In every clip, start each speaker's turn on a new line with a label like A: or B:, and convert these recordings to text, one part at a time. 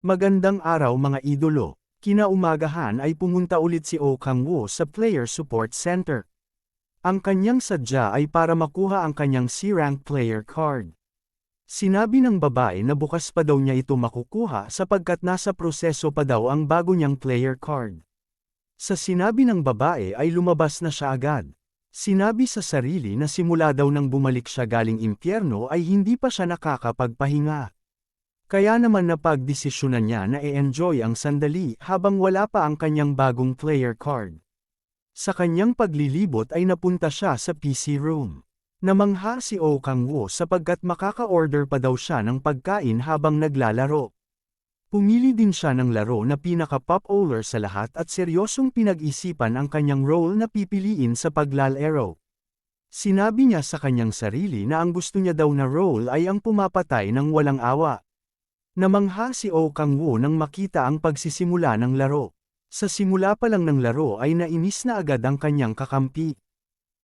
A: Magandang araw mga idolo. Kinaumagahan ay pumunta ulit si Oh Kang-woo sa Player Support Center. Ang kanyang sadya ay para makuha ang kanyang C-rank player card. Sinabi ng babae na bukas pa daw niya ito makukuha sapagkat nasa proseso pa daw ang bago niyang player card. Sa sinabi ng babae ay lumabas na siya agad. Sinabi sa sarili na simula daw nang bumalik siya galing impyerno ay hindi pa siya nakakapagpahinga. Kaya naman napagdesisyonan niya na i-enjoy ang sandali habang wala pa ang kanyang bagong player card. Sa kanyang paglilibot ay napunta siya sa PC room. Namangha si Oh Kang-woo sapagkat makaka-order pa daw siya ng pagkain habang naglalaro. Pumili din siya ng laro na pinaka-popular sa lahat at seryosong pinag-isipan ang kanyang role na pipiliin sa paglalaro. Sinabi niya sa kanyang sarili na ang gusto niya daw na role ay ang pumapatay ng walang awa. Namangha si Oh Kang-woo nang makita ang pagsisimula ng laro. Sa simula pa lang ng laro ay nainis na agad ang kanyang kakampi.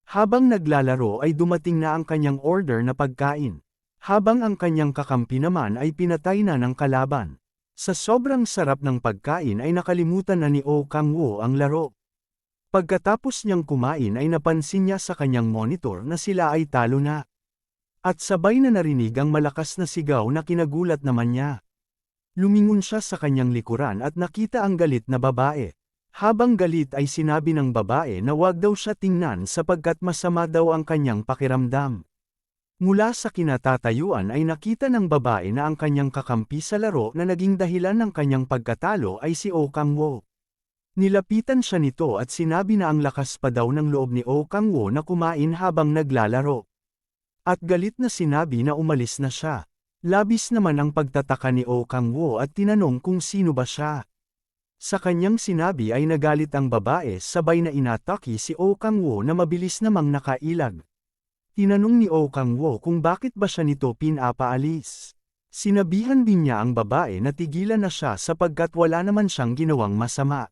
A: Habang naglalaro ay dumating na ang kanyang order na pagkain. Habang ang kanyang kakampi naman ay pinatay na ng kalaban. Sa sobrang sarap ng pagkain ay nakalimutan na ni Oh Kang-woo ang laro. Pagkatapos niyang kumain ay napansin niya sa kanyang monitor na sila ay talo na. At sabay na narinig ang malakas na sigaw na kinagulat naman niya. Lumingon siya sa kanyang likuran at nakita ang galit na babae. Habang galit ay sinabi ng babae na wag daw siya tingnan sapagkat masama daw ang kanyang pakiramdam. Mula sa kinatatayuan ay nakita ng babae na ang kanyang kakampi sa laro na naging dahilan ng kanyang pagkatalo ay si Oh Kang-woo. Nilapitan siya nito at sinabi na ang lakas pa daw ng loob ni Oh Kang-woo na kumain habang naglalaro. At galit na sinabi na umalis na siya. Labis naman ang pagtataka ni Oh Kang-woo at tinanong kung sino ba siya. Sa kanyang sinabi ay nagalit ang babae sabay na inatake si Oh Kang-woo na mabilis namang nakailag. Tinanong ni Oh Kang-woo kung bakit ba siya nito pinapaalis. Sinabihan din niya ang babae na tigilan na siya sapagkat wala naman siyang ginawang masama.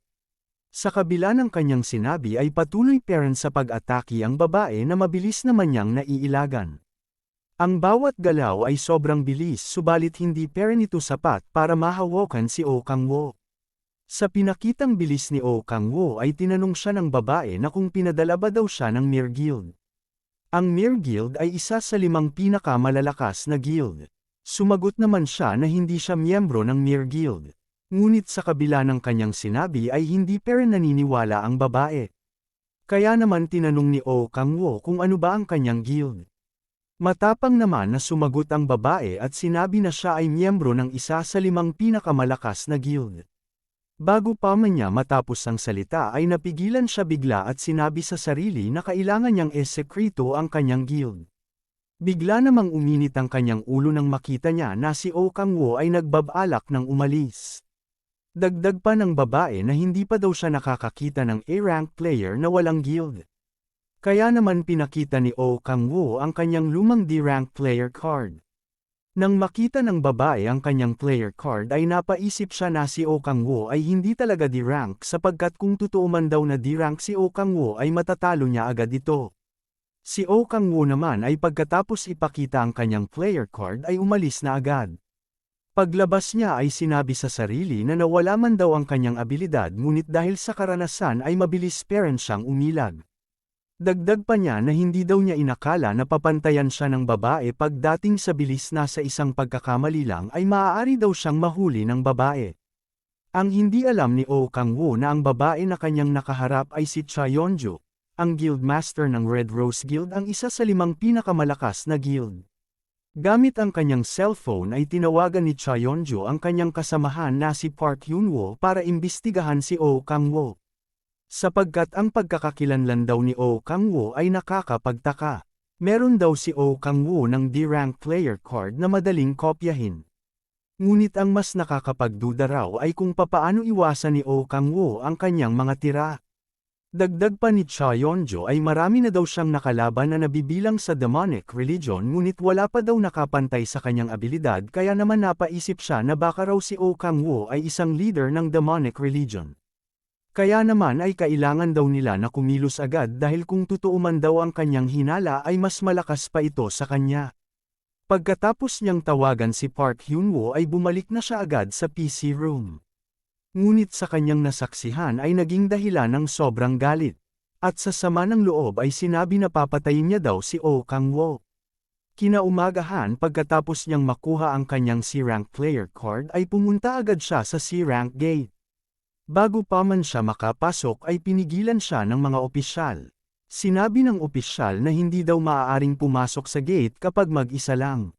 A: Sa kabila ng kanyang sinabi ay patuloy pa rin sa pag-atake ang babae na mabilis naman niyang naiilagan. Ang bawat galaw ay sobrang bilis subalit hindi pa rin ito sapat para mahawakan si Oh Kang-woo. Sa pinakitang bilis ni Oh Kang-woo ay tinanong siya ng babae na kung pinadala ba daw siya ng Mir Guild. Ang Mir Guild ay isa sa 5 pinakamalalakas na guild. Sumagot naman siya na hindi siya miyembro ng Mir Guild. Ngunit sa kabila ng kanyang sinabi ay hindi pa rin naniniwala ang babae. Kaya naman tinanong ni Oh Kang-woo kung ano ba ang kanyang guild. Matapang naman na sumagot ang babae at sinabi na siya ay miyembro ng isa sa 5 pinakamalakas na guild. Bago pa man niya matapos ang salita ay napigilan siya bigla at sinabi sa sarili na kailangan niyang esekrito ang kanyang guild. Bigla namang uminit ang kanyang ulo nang makita niya na si Oh Kang-woo ay nagbabalak ng umalis. Dagdag pa ng babae na hindi pa daw siya nakakakita ng A-rank player na walang guild. Kaya naman pinakita ni Oh Kang-woo ang kanyang lumang D-rank player card. Nang makita ng babae ang kanyang player card ay napaisip siya na si Oh Kang-woo ay hindi talaga D-rank sapagkat kung totoo man daw na D-rank si Oh Kang-woo ay matatalo niya agad ito. Si Oh Kang-woo naman ay pagkatapos ipakita ang kanyang player card ay umalis na agad. Paglabas niya ay sinabi sa sarili na nawala man daw ang kanyang abilidad ngunit dahil sa karanasan ay mabilis pa rin siyang umilag. Dagdag pa niya na hindi daw niya inakala na papantayan siya ng babae pagdating sa bilis na sa isang pagkakamali lang ay maaari daw siyang mahuli ng babae. Ang hindi alam ni Oh Kang-woo na ang babae na kanyang nakaharap ay si Cha Yeonju, ang guildmaster ng Red Rose Guild, ang isa sa 5 pinakamalakas na guild. Gamit ang kanyang cellphone ay tinawagan ni Cha Yeonju ang kanyang kasamahan na si Park Hyun-woo para imbestigahan si Oh Kang-woo. Sapagkat ang pagkakakilanlan daw ni Oh Kang-woo ay nakakapagtaka. Meron daw si Oh Kang-woo ng D-rank player card na madaling kopyahin. Ngunit ang mas nakakapagduda raw ay kung papaano iwasan ni Oh Kang-woo ang kanyang mga tira. Dagdag pa ni Cha Yeonju ay marami na daw siyang nakalaban na nabibilang sa demonic religion ngunit wala pa daw nakapantay sa kanyang abilidad kaya naman napaisip siya na baka raw si Oh Kang-woo ay isang leader ng demonic religion. Kaya naman ay kailangan daw nila na kumilos agad dahil kung totoo man daw ang kanyang hinala ay mas malakas pa ito sa kanya. Pagkatapos niyang tawagan si Park Hyunwoo ay bumalik na siya agad sa PC room. Ngunit sa kanyang nasaksihan ay naging dahilan ng sobrang galit. At sa sama ng loob ay sinabi na papatayin niya daw si Oh Kang-woo. Kinaumagahan pagkatapos niyang makuha ang kanyang C-rank player card ay pumunta agad siya sa C-rank gate. Bago pa man siya makapasok ay pinigilan siya ng mga opisyal. Sinabi ng opisyal na hindi daw maaaring pumasok sa gate kapag mag-isa lang.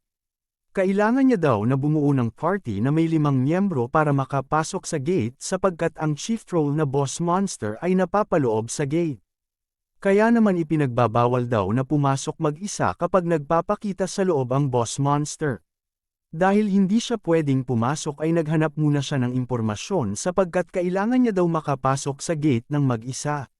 A: Kailangan niya daw na bumuo ng party na may 5 miyembro para makapasok sa gate sapagkat ang chief troll na Boss Monster ay napapaloob sa gate. Kaya naman ipinagbabawal daw na pumasok mag-isa kapag nagpapakita sa loob ang Boss Monster. Dahil hindi siya pwedeng pumasok ay naghanap muna siya ng impormasyon sapagkat kailangan niya daw makapasok sa gate ng mag-isa.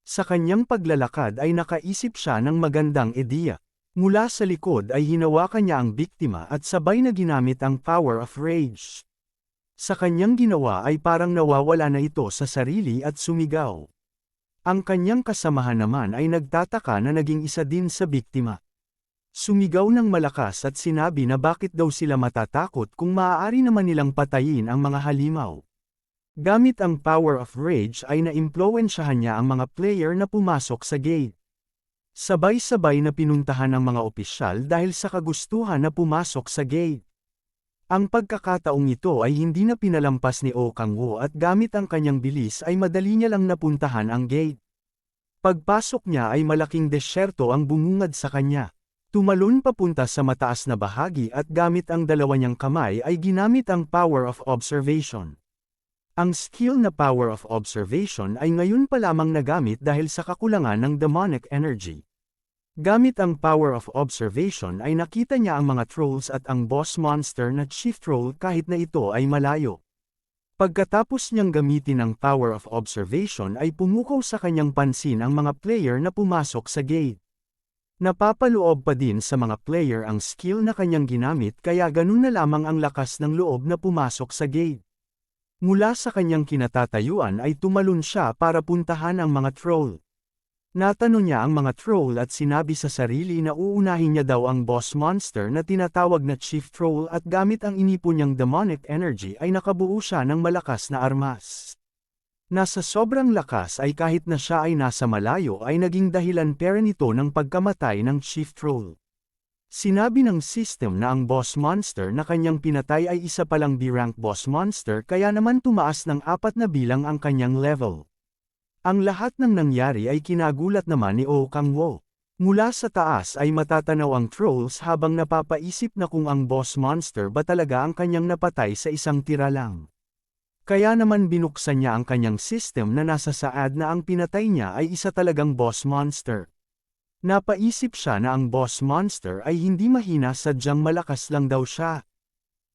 A: Sa kanyang paglalakad ay nakaisip siya ng magandang ideya. Mula sa likod ay hinawakan niya ang biktima at sabay na ginamit ang power of rage. Sa kanyang ginawa ay parang nawawala na ito sa sarili at sumigaw. Ang kanyang kasamahan naman ay nagtataka na naging isa din sa biktima. Sumigaw ng malakas at sinabi na bakit daw sila matatakot kung maaari naman nilang patayin ang mga halimaw. Gamit ang power of rage ay naimpluwensyahan niya ang mga player na pumasok sa gate. Sabay-sabay na pinuntahan ng mga opisyal dahil sa kagustuhan na pumasok sa gate. Ang pagkakataong ito ay hindi na pinalampas ni Oh Kang-woo at gamit ang kanyang bilis ay madali niya lang napuntahan ang gate. Pagpasok niya ay malaking desyerto ang bumungad sa kanya. Tumalon papunta sa mataas na bahagi at gamit ang dalawa niyang kamay ay ginamit ang power of observation. Ang skill na power of observation ay ngayon pa lamang nagamit dahil sa kakulangan ng demonic energy. Gamit ang power of observation ay nakita niya ang mga trolls at ang boss monster na chief troll kahit na ito ay malayo. Pagkatapos niyang gamitin ang power of observation ay pumukaw sa kanyang pansin ang mga player na pumasok sa gate. Napapaloob pa din sa mga player ang skill na kanyang ginamit kaya ganun na lamang ang lakas ng loob na pumasok sa gate. Mula sa kanyang kinatatayuan ay tumalon siya para puntahan ang mga troll. Natanong niya ang mga troll at sinabi sa sarili na uunahin niya daw ang boss monster na tinatawag na chief troll at gamit ang inipon niyang demonic energy ay nakabuo siya ng malakas na armas. Nasa sobrang lakas ay kahit na siya ay nasa malayo ay naging dahilan pera nito ng pagkamatay ng chief troll. Sinabi ng system na ang boss monster na kanyang pinatay ay isa palang B-rank boss monster kaya naman tumaas ng 4 na bilang ang kanyang level. Ang lahat ng nangyari ay kinagulat naman ni Oh Kang-woo. Mula sa taas ay matatanaw ang trolls habang napapaisip na kung ang boss monster ba talaga ang kanyang napatay sa isang tira lang. Kaya naman binuksan niya ang kanyang system na nasa saad na ang pinatay niya ay isa talagang boss monster. Napaisip siya na ang boss monster ay hindi mahina sadyang malakas lang daw siya.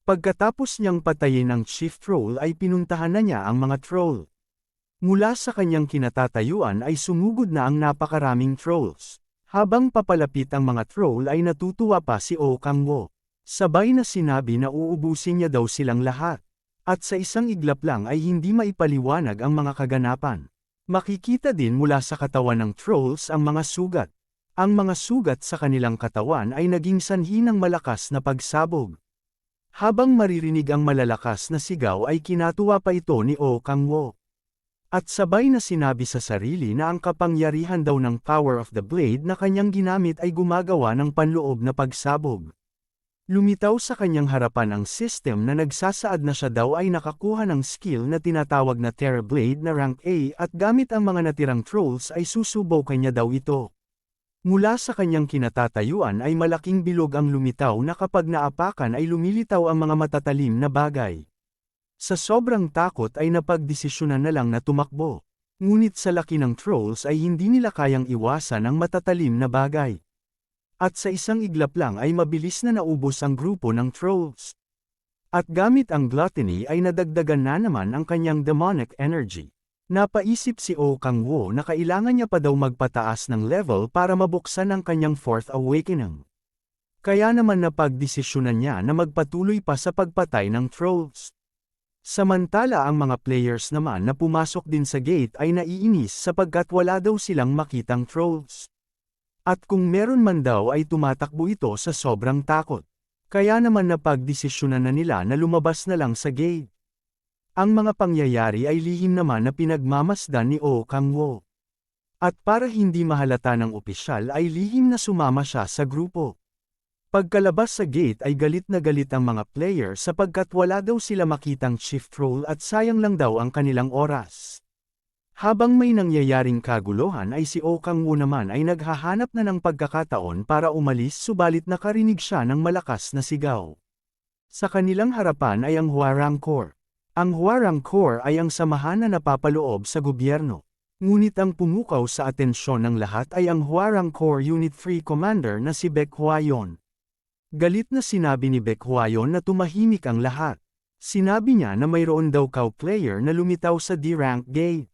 A: Pagkatapos niyang patayin ang chief troll ay pinuntahan na niya ang mga troll. Mula sa kanyang kinatatayuan ay sumugod na ang napakaraming trolls. Habang papalapit ang mga troll ay natutuwa pa si Oh Kang-woo. Sabay na sinabi na uubusin niya daw silang lahat. At sa isang iglap lang ay hindi maipaliwanag ang mga kaganapan. Makikita din mula sa katawan ng trolls ang mga sugat. Ang mga sugat sa kanilang katawan ay naging sanhi ng malakas na pagsabog. Habang maririnig ang malalakas na sigaw ay kinatuwa pa ito ni Oh Kang-woo. At sabay na sinabi sa sarili na ang kapangyarihan daw ng power of the blade na kanyang ginamit ay gumagawa ng panloob na pagsabog. Lumitaw sa kanyang harapan ang system na nagsasaad na siya daw ay nakakuha ng skill na tinatawag na Terra Blade na rank A at gamit ang mga natirang trolls ay susubukan niya daw ito. Mula sa kanyang kinatatayuan ay malaking bilog ang lumitaw na kapag naapakan ay lumilitaw ang mga matatalim na bagay. Sa sobrang takot ay napagdesisyonan na lang na tumakbo. Ngunit sa laki ng trolls ay hindi nila kayang iwasan ang matatalim na bagay. At sa isang iglap lang ay mabilis na naubos ang grupo ng trolls. At gamit ang gluttony ay nadagdagan na naman ang kanyang demonic energy. Napaisip si Oh Kang-woo na kailangan niya pa daw magpataas ng level para mabuksan ang kanyang fourth awakening. Kaya naman napagdesisyonan niya na magpatuloy pa sa pagpatay ng trolls. Samantala ang mga players naman na pumasok din sa gate ay naiinis sapagkat wala daw silang makitang trolls. At kung meron man daw ay tumatakbo ito sa sobrang takot. Kaya naman napagdesisyonan na nila na lumabas na lang sa gate. Ang mga pangyayari ay lihim naman na pinagmamasdan ni Oh Kang-woo. At para hindi mahalata ng opisyal ay lihim na sumama siya sa grupo. Pagkalabas sa gate ay galit na galit ang mga player sapagkat wala daw sila makitang shift role at sayang lang daw ang kanilang oras. Habang may nangyayaring kaguluhan ay si Oh Kang-woo naman ay naghahanap na ng pagkakataon para umalis subalit nakarinig siya ng malakas na sigaw. Sa kanilang harapan ay ang Hwarang Corps. Ang Hwarang Corps ay ang samahan na napapaloob sa gobyerno. Ngunit ang pumukaw sa atensyon ng lahat ay ang Hwarang Corps Unit 3 Commander na si Baek Hwayon. Galit na sinabi ni Baek Hwayon na tumahimik ang lahat. Sinabi niya na mayroon daw cow player na lumitaw sa D-rank gate.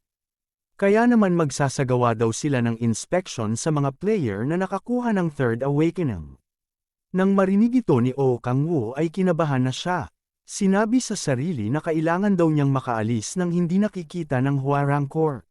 A: Kaya naman magsasagawa daw sila ng inspection sa mga player na nakakuha ng Third Awakening. Nang marinig ito ni Oh Kang-woo ay kinabahan na siya. Sinabi sa sarili na kailangan daw niyang makaalis nang hindi nakikita ng Hwarang Corps.